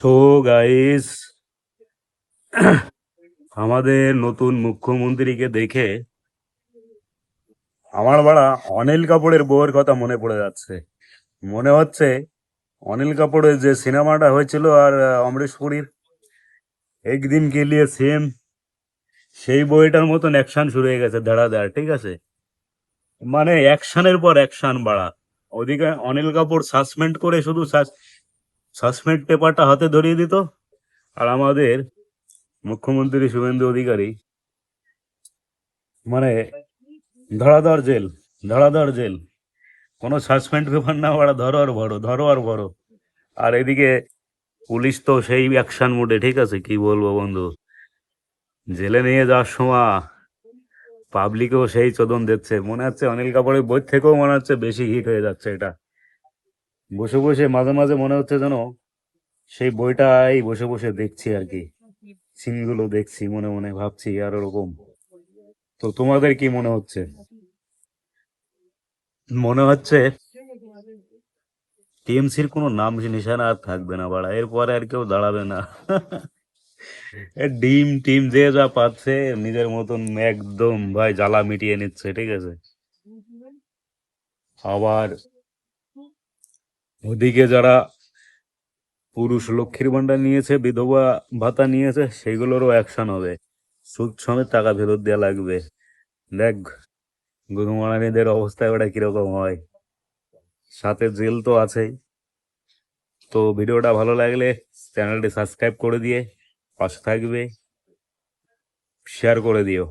তো গাইস, আমাদের নতুন মুখ্যমন্ত্রীকে দেখে আমার বাড়া অনিল কাপুরের বউয়ের কথা মনে পড়ে যাচ্ছে। মনে হচ্ছে অনিল কাপুরের যে সিনেমাটা হয়েছিল আর অমরিশ পুরীর একদিন কে লিয়ে সেম সেই বইটার মতন অ্যাকশন শুরু হয়ে গেছে ধড়াধড়, ঠিক আছে? মানে অ্যাকশনের পর অ্যাকশন বাড়া। ওদিকে অনিল কাপুর সাসপেন্ড করে শুধু সাসপেন্ড পেপারটা হাতে ধরিয়ে দিত, আর আমাদের মুখ্যমন্ত্রী শুভেন্দু অধিকারী মানে ধড়াধড় জেল, ধড়াধড় জেল। কোনো সাসপেন্ড পেপার না, ওরা ধরো আর ভরো, ধরো আর ভরো। আর এদিকে পুলিশ তো সেই অ্যাকশন মোডে, ঠিক আছে? কি বলবো বন্ধু, জেলে নিয়ে যাওয়ার সময় পাবলিকও সেই চোদন দিচ্ছে। মনে হচ্ছে অনিল কাপুরের বই থেকেও মনে হচ্ছে বেশি হিট হয়ে যাচ্ছে এটা। বসে বসে মাঝে মাঝে মনে হচ্ছে যেন সেই বইটাই বসে বসে দেখছি আর কি, সিনগুলো দেখছি, মনে মনে ভাবছি আর ওরকম। তো তোমাদের কি মনে হচ্ছে? মনে হচ্ছে টিএমসির কোনো নাম নিশানা আর থাকবে না বাড়া, এরপরে আর কেউ দাঁড়াবে না। এ ডিম টিম যে যা পাচ্ছে নিজের মতন একদম ভাই জ্বালা মিটিয়ে নিচ্ছে, ঠিক আছে? আবার ওদিকে যারা পুরুষ লক্ষ্মীর ভান্ডার নিয়েছে, বিধবা ভাতা নিয়েছে, সেগুলোরও অ্যাকশন হবে। সুদ সমেত টাকা ফেরত দেওয়া লাগবে। দেখ গুরুমারানিদের অবস্থা ওটা কিরকম হয়, সাথে জেল তো আছেই। তো ভিডিওটা ভালো লাগলে চ্যানেলটি সাবস্ক্রাইব করে দিয়ে পাশে থাকবে, শেয়ার করে দিও।